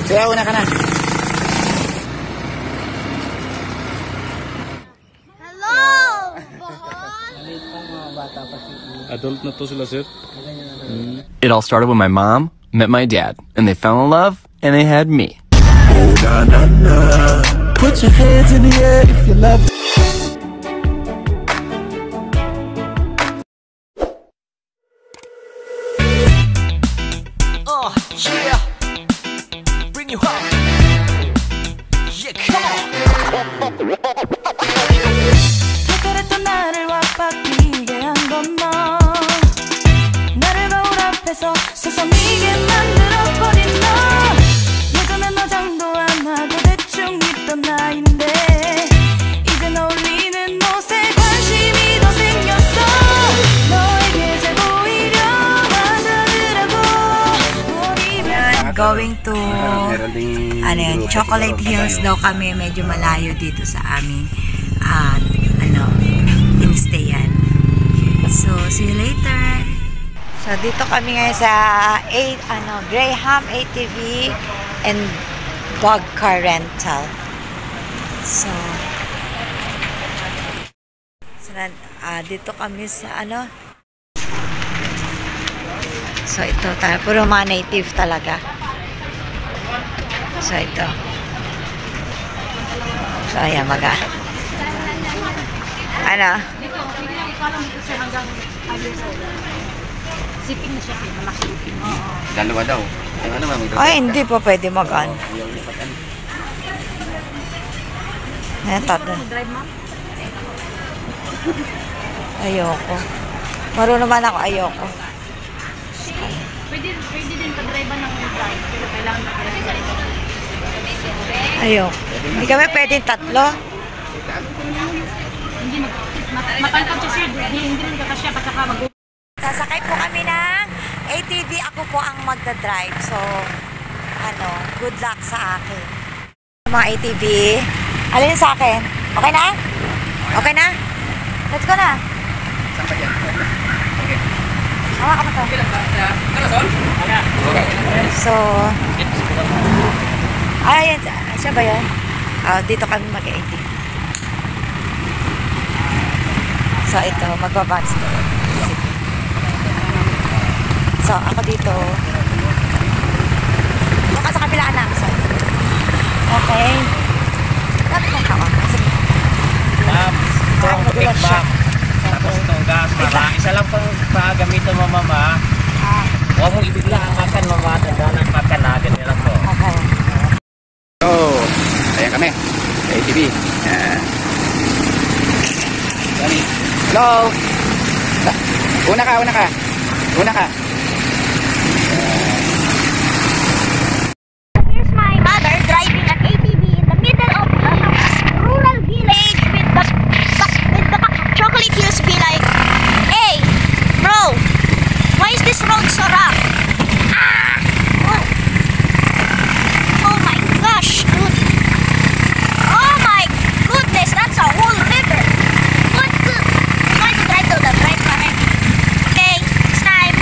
Kaya una ka na. Hello! Adult na to sila, sir. It all started when my mom met my dad, and they fell in love, and they had me. Oh, na, na, na. Put your hands in the air if you love. Yeah. Bring you home. Yeah, come on. 그랬던 나를 와빠지게 한 건 너. 나를 거울 앞에서 서성이게 만들어버린 너. 예전엔 화장도 안 하고 대충 입던 나인데 이젠 어울리는 옷에 관심이 더 생겼어. 너에게 잘 보이려 하더라고. Going to ano yun, Chocolate Hills daw kami, medyo malayo dito sa aming instayan. So see you later. So dito kami ngayon sa Graham ATV and Bug Car Rental. So dito kami sa so ito tayo, puro mga native talaga. So ito. So ayan Dito, pwede na ikalam dito siya hanggang 5 years old. Siping na siya, malaki. Dalawa daw. Ay, hindi pa pwede mag-on. Ayan, tatlo. Drive mo? Ayoko. Marunong naman ako, ayoko. Pwede din pa-drive ng drive. Pero kailangan na Ayoko. Hindi kami pwede tatlo. hindi matangkad siya sir. Hindi rin kakasya at saka mag- Sasakay po kami ng ATV. Ako po ang magdadrive. So, good luck sa akin. Mga ATV. Alin sa akin? Okay na? Okay na? Let's go na. Saan ka dyan? Okay. Hawa ka na to. So, ayan. Siya ba yun? Dito kami mag-ATV. So, ito. Magbabans to. So, ako dito. Baka sa kabila anak. So, okay. Dapat kong hawa. Sige. Ma'am, ito ang cake, ma'am. Tapos ito, gas, mama. Isa lang pang gamitin mo, mama. Huwag mong ibigla ang makan, mama. Tanda ng makan na. Ganyan lang po. Okay. So, ayan kami. ATV. Hello. Una ka. Here's my mother driving an ATV in the middle of the rural village with the Chocolate Hills be like, hey, bro, why is this road so rough? Oh my gosh, dude. Oh my goodness, that's a whole river. Good. I'm going to try to the right. Okay, it's time.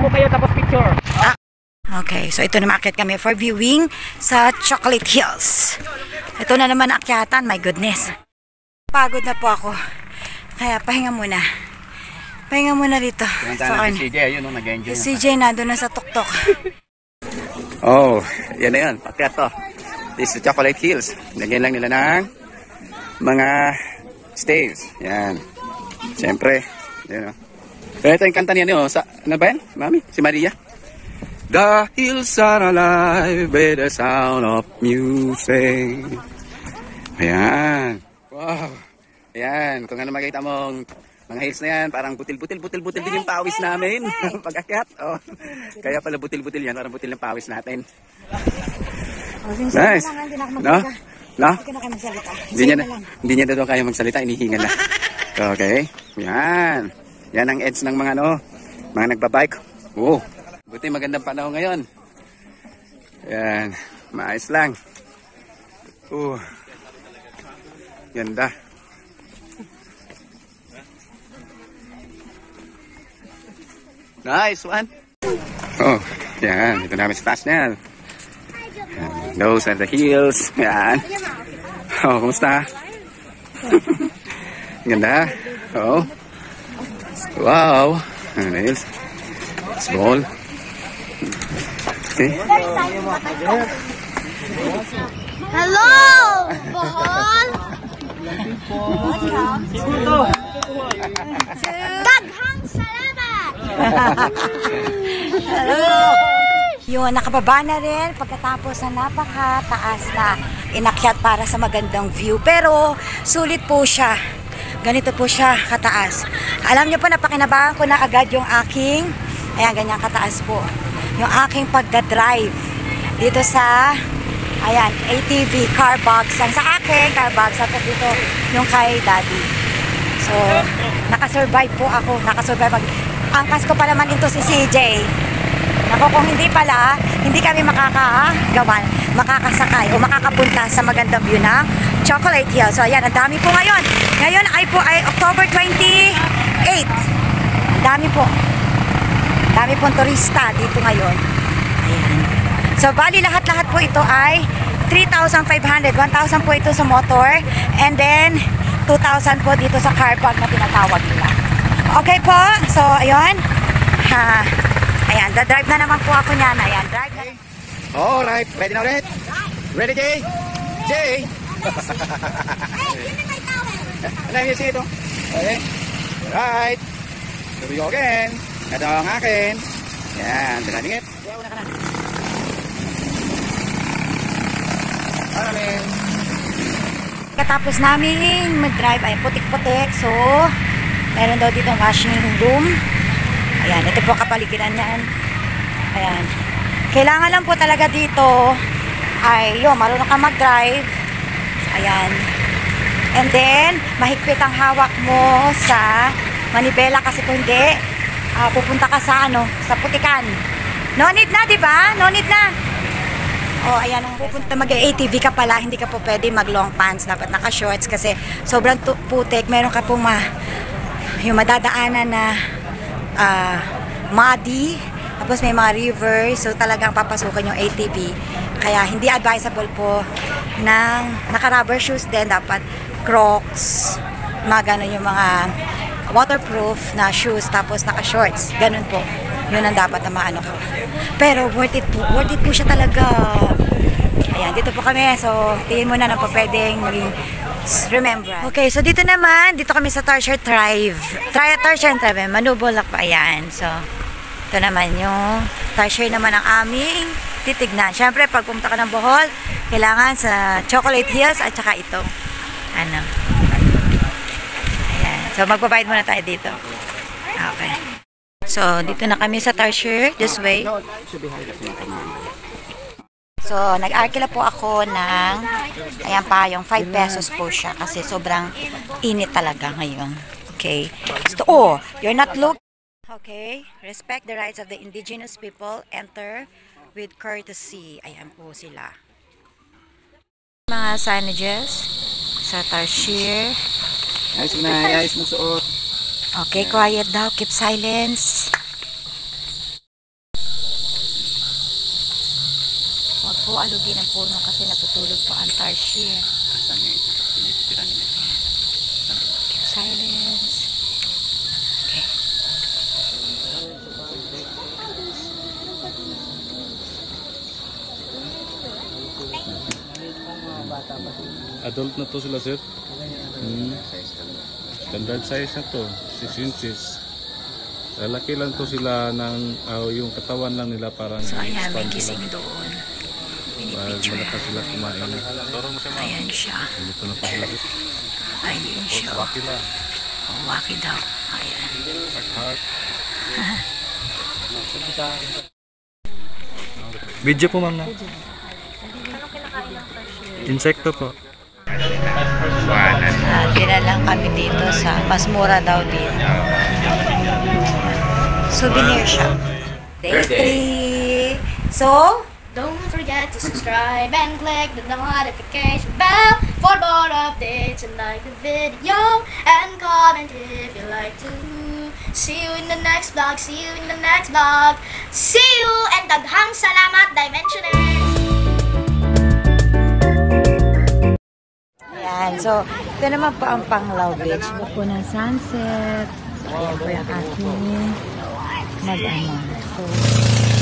po kayo tapos picture. Okay, so ito na maakyat kami for viewing sa Chocolate Hills. Ito na naman akyatan, my goodness. Pagod na po ako. Kaya pahinga muna. Pahinga muna dito. Pinuntahan natin si CJ, ayun, nag-enjoy na. Si CJ nandun na sa tuktok. Oh, yan na yun. Pakyat to. This is Chocolate Hills. Lagyan lang nila ng mga stays. Yan. Siyempre. Yan o. Pero ito yung kanta niya niyo. Ano ba yan, mami? Si Maria? The hills are alive with the sound of music. Ayan. Wow. Ayan. Kung ano makita mong mga hills na yan, parang butil-butil din yung pawis namin. Pag-akyat. Oh. Kaya pala butil-butil yan. Parang butil ng pawis natin. Nice. No? No? Hindi niya daw kaya magsalita. Inihinga na. Okay. Yan. Yan ang edge ng mga mga nagbabike. Oh. Buti magandang panahon ngayon. Yan. Maayos lang. Ganda. Nice one. Oh, yan. Ito namin sa taas niyan. Those are the hills. Yan. Oh, kumusta? Ganda. Oh. Wow. Hills. Small. Okay. Hello, Bohol! Daghang salamat! Yun, nakababa na rin pagkatapos na napakataas na inakyat para sa magandang view. Pero sulit po siya. Ganito po siya kataas. Alam niyo po, napakinabahan ko na agad yung aking, ayan, ganyan kataas po. Yung aking pagdadrive dito sa, ayan, ATV car box. Ang sa akin, car box. At dito yung kay Daddy. So, nakasurvive po ako. Nakasurvive. Angkas ko pa naman ito si CJ. Naku, kung hindi pala, hindi kami makakasakay o makakapunta sa magandang view ng Chocolate Hill. So, ayan, ang dami po ngayon. Ngayon ay October 28. Ang dami po. Dami pong turista dito ngayon. Ayan. So, bali lahat-lahat po ito ay 3,500. 1,000 po ito sa motor. And then, 2,000 po dito sa car park na tinatawag nila. Okay po. So, ayun. Ayan, drive na naman po ako niyan. Ayan, drive na. Alright. Ready na ulit? Ready, Jay? Jay? Ano yung ito? Okay. Alright. Here we go again. Ito ang akin. Yan. Pinaningit. Una ka na. Amen. Katapos namin mag-drive ay putik-putik. So, meron daw dito washing room. Ayan, ito po kapaligiran niyan. Ayan. Kailangan lang po talaga dito ay marunong ka mag-drive. Ayan. And then, mahigpit ang hawak mo sa manibela kasi kung hindi, pupunta ka sa sa putikan. No need na, di ba? No need na. Oh, ayan, pupunta mag-ATV ka pala, hindi ka po pwede mag-long pants, dapat naka-shorts kasi sobrang putik. Meron ka po yung madadaanan na muddy, tapos may mga river, so talagang papasukan yung ATV. Kaya hindi advisable po ng naka-rubber shoes din, dapat Crocs, gano'n yung mga waterproof na shoes, tapos naka-shorts, ganun po. Yun ang dapat na maano ko. Pero worth it po siya talaga. Ayan, dito po kami, so tingin mo na po pwedeng maging remembrance. Okay, so dito kami sa Tarsier Drive. Tarsier Drive, Manubulak pa, ayan. So, ito naman yung Tarsier naman ang aming titignan. Siyempre, pag pumunta ka ng Bohol, kailangan sa Chocolate Hills at saka ito. Ayan. So, magbabayad muna tayo dito. Okay. So, dito na kami sa Tarsier, this way. So, nag-arkila po ako ng, ayan pa, yung 5 pesos po siya kasi sobrang init talaga ngayon. Okay. So, you're not looking. Okay. Respect the rights of the indigenous people. Enter with courtesy. Ayan po sila. Mga signages sa Tarsier. Ayos mo suot. Okay, quiet daw. Keep silence. po alugin ang puno kasi natutulog po ang tarsier. Keep silence. Okay. Adult na to sila, sir? Standard size na to, 6 inches. Lalaki lang to sila ng yung katawan lang nila parang So ayan, may expand gising sila. doon. Para Pinipicture. malakas sila kumain. Ayan siya. Dito na pa sila. Ayun siya. Waki lang. Oh, waki daw. Ayan. Heart. Video po, ma'am, na. Insekto po. Dinalang kami dito sa mas mura daw dito. Souvenir shop. Day 3. So, Don't forget to subscribe and click the notification bell for more updates and like the video and comment if you like to. See you in the next vlog. See you in the next vlog. See you and daghang salamat, Dimensioners! ayan. So, ito naman po ang Panglao Beach. Ito po ng sunset. So, ayan po yung aking nag-ano. So,